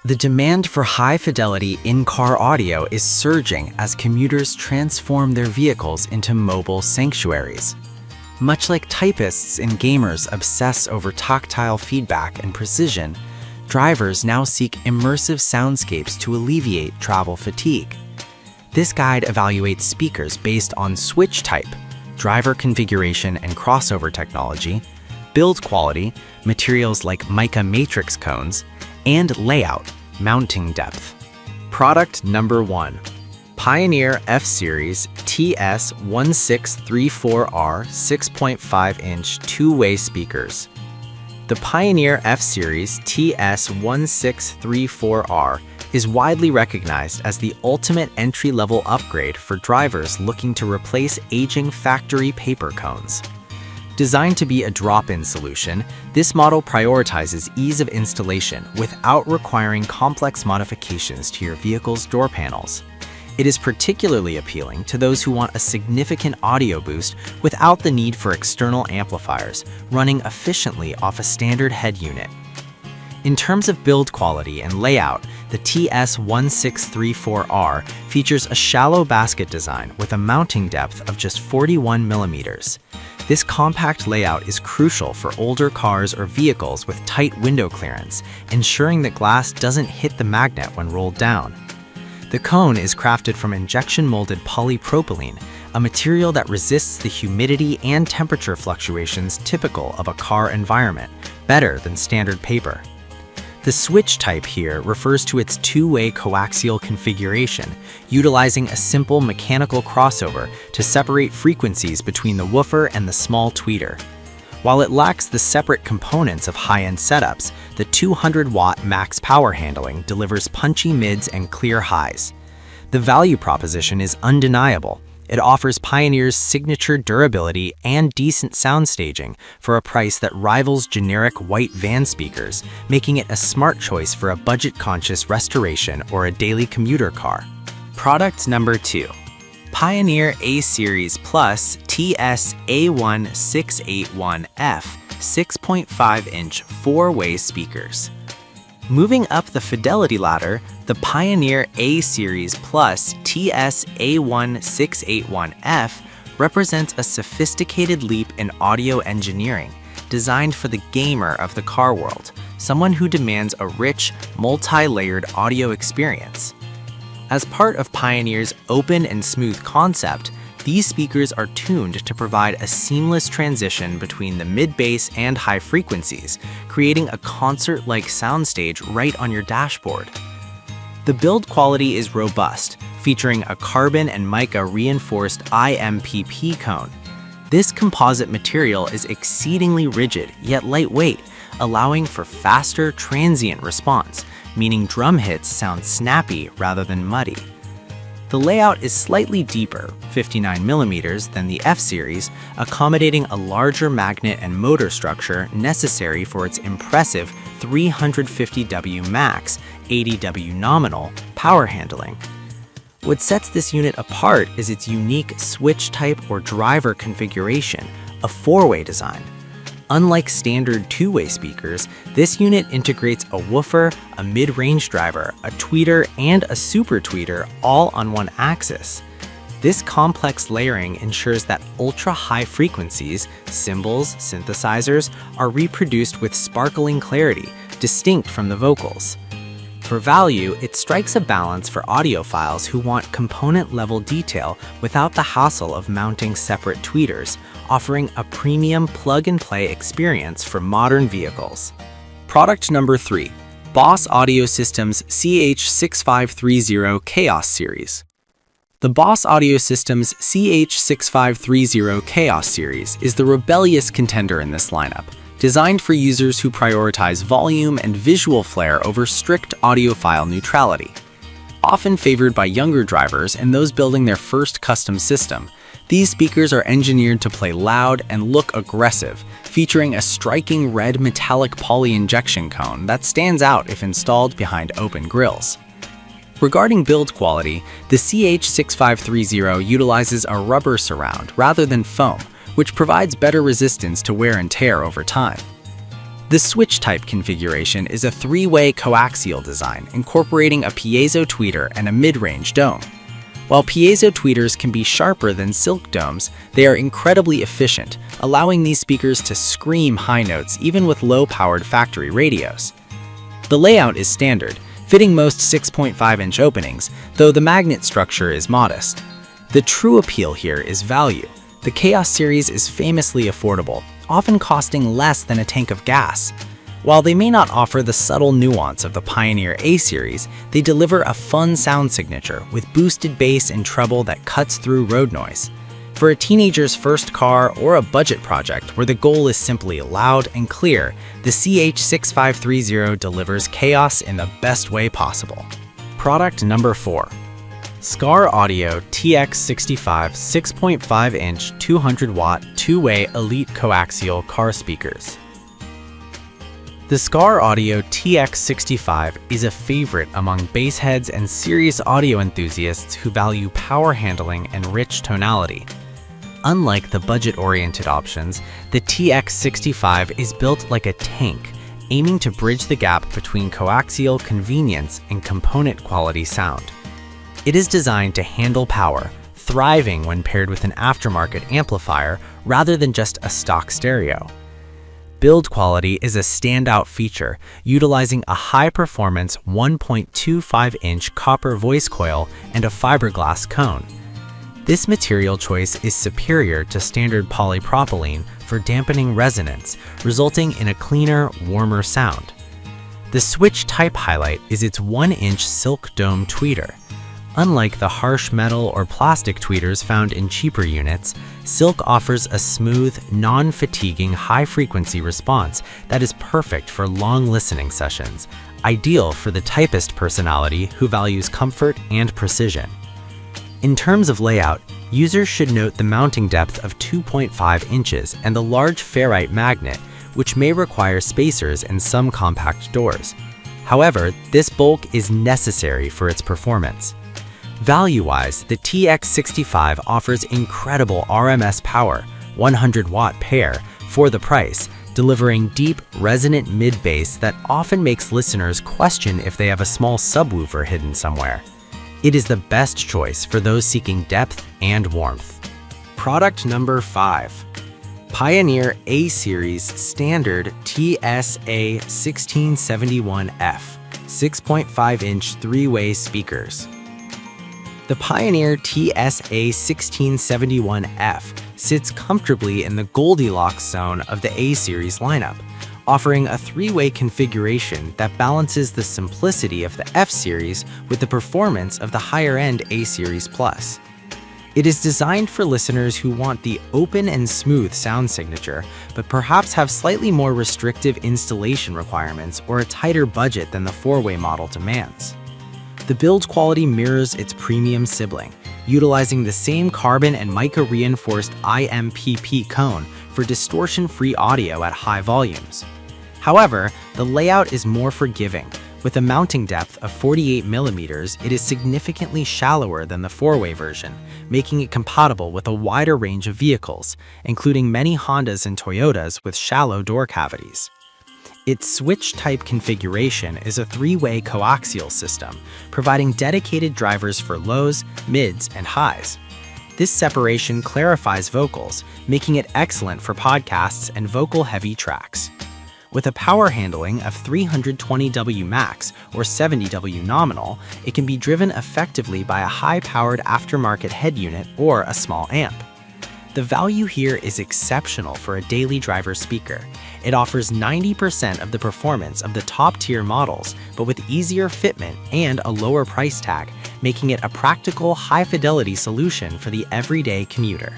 The demand for high-fidelity in-car audio is surging as commuters transform their vehicles into mobile sanctuaries. Much like typists and gamers obsess over tactile feedback and precision, drivers now seek immersive soundscapes to alleviate travel fatigue. This guide evaluates speakers based on switch type, driver configuration and crossover technology, build quality, materials like mica matrix cones, and layout, mounting depth. Product number 1. Pioneer F-Series TS1634R 6.5-inch two-way speakers. The Pioneer F-Series TS1634R is widely recognized as the ultimate entry-level upgrade for drivers looking to replace aging factory paper cones. Designed to be a drop-in solution, this model prioritizes ease of installation without requiring complex modifications to your vehicle's door panels. It is particularly appealing to those who want a significant audio boost without the need for external amplifiers, running efficiently off a standard head unit. In terms of build quality and layout, the TS1634R features a shallow basket design with a mounting depth of just 41 millimeters. This compact layout is crucial for older cars or vehicles with tight window clearance, ensuring that glass doesn't hit the magnet when rolled down. The cone is crafted from injection-molded polypropylene, a material that resists the humidity and temperature fluctuations typical of a car environment, better than standard paper. The switch type here refers to its two-way coaxial configuration, utilizing a simple mechanical crossover to separate frequencies between the woofer and the small tweeter. While it lacks the separate components of high-end setups, the 200-watt max power handling delivers punchy mids and clear highs. The value proposition is undeniable. It offers Pioneer's signature durability and decent sound staging for a price that rivals generic white van speakers, making it a smart choice for a budget-conscious restoration or a daily commuter car. Product number 2. Pioneer A-Series Plus TS-A1681F 6.5-inch four-way speakers. Moving up the fidelity ladder, the Pioneer A-Series Plus TS-A1681F represents a sophisticated leap in audio engineering, designed for the gamer of the car world, someone who demands a rich, multi-layered audio experience. As part of Pioneer's open and smooth concept, these speakers are tuned to provide a seamless transition between the mid-bass and high frequencies, creating a concert-like soundstage right on your dashboard. The build quality is robust, featuring a carbon and mica reinforced IMPP cone. This composite material is exceedingly rigid yet lightweight, allowing for faster, transient response, meaning drum hits sound snappy rather than muddy. The layout is slightly deeper, 59 millimeters, than the F-Series, accommodating a larger magnet and motor structure necessary for its impressive 350W max, 80W nominal power handling. What sets this unit apart is its unique switch type or driver configuration, a four-way design. Unlike standard two-way speakers, this unit integrates a woofer, a mid-range driver, a tweeter, and a super tweeter all on one axis. This complex layering ensures that ultra-high frequencies, cymbals, synthesizers, are reproduced with sparkling clarity, distinct from the vocals. For value, it strikes a balance for audiophiles who want component-level detail without the hassle of mounting separate tweeters, offering a premium plug-and-play experience for modern vehicles. Product number 3. Boss Audio Systems CH6530 Chaos Series. The Boss Audio Systems CH6530 Chaos Series is the rebellious contender in this lineup, designed for users who prioritize volume and visual flair over strict audiophile neutrality. Often favored by younger drivers and those building their first custom system, these speakers are engineered to play loud and look aggressive, featuring a striking red metallic poly injection cone that stands out if installed behind open grills. Regarding build quality, the CH6530 utilizes a rubber surround rather than foam, which provides better resistance to wear and tear over time. The switch-type configuration is a three-way coaxial design incorporating a piezo tweeter and a mid-range dome. While piezo tweeters can be sharper than silk domes, they are incredibly efficient, allowing these speakers to scream high notes even with low-powered factory radios. The layout is standard, fitting most 6.5-inch openings, though the magnet structure is modest. The true appeal here is value. The Chaos series is famously affordable, often costing less than a tank of gas. While they may not offer the subtle nuance of the Pioneer A series, they deliver a fun sound signature with boosted bass and treble that cuts through road noise. For a teenager's first car or a budget project where the goal is simply loud and clear, the CH6530 delivers chaos in the best way possible. Product number 4. Scar Audio TX65 6.5-inch 200-watt two-way elite coaxial car speakers. The Scar Audio TX65 is a favorite among bass heads and serious audio enthusiasts who value power handling and rich tonality. Unlike the budget-oriented options, the TX65 is built like a tank, aiming to bridge the gap between coaxial convenience and component quality sound. It is designed to handle power, thriving when paired with an aftermarket amplifier rather than just a stock stereo. Build quality is a standout feature, utilizing a high-performance 1.25-inch copper voice coil and a fiberglass cone. This material choice is superior to standard polypropylene for dampening resonance, resulting in a cleaner, warmer sound. The switch type highlight is its 1-inch silk dome tweeter. Unlike the harsh metal or plastic tweeters found in cheaper units, silk offers a smooth, non-fatiguing high-frequency response that is perfect for long listening sessions, ideal for the typist personality who values comfort and precision. In terms of layout, users should note the mounting depth of 2.5 inches and the large ferrite magnet, which may require spacers in some compact doors. However, this bulk is necessary for its performance. Value-wise, the TX65 offers incredible RMS power, 100-watt pair, for the price, delivering deep, resonant mid-bass that often makes listeners question if they have a small subwoofer hidden somewhere. It is the best choice for those seeking depth and warmth. Product number 5. Pioneer A-Series Standard TSA1671F 6.5-inch three-way speakers. The Pioneer TSA1671F sits comfortably in the Goldilocks zone of the A-Series lineup, offering a three-way configuration that balances the simplicity of the F-Series with the performance of the higher-end A-Series Plus. It is designed for listeners who want the open and smooth sound signature, but perhaps have slightly more restrictive installation requirements or a tighter budget than the four-way model demands. The build quality mirrors its premium sibling, utilizing the same carbon and mica-reinforced IMPP cone for distortion-free audio at high volumes. However, the layout is more forgiving. With a mounting depth of 48 millimeters, it is significantly shallower than the four-way version, making it compatible with a wider range of vehicles, including many Hondas and Toyotas with shallow door cavities. Its switch-type configuration is a three-way coaxial system, providing dedicated drivers for lows, mids, and highs. This separation clarifies vocals, making it excellent for podcasts and vocal-heavy tracks. With a power handling of 320W max or 70W nominal, it can be driven effectively by a high-powered aftermarket head unit or a small amp. The value here is exceptional for a daily driver speaker. It offers 90% of the performance of the top-tier models, but with easier fitment and a lower price tag, making it a practical, high-fidelity solution for the everyday commuter.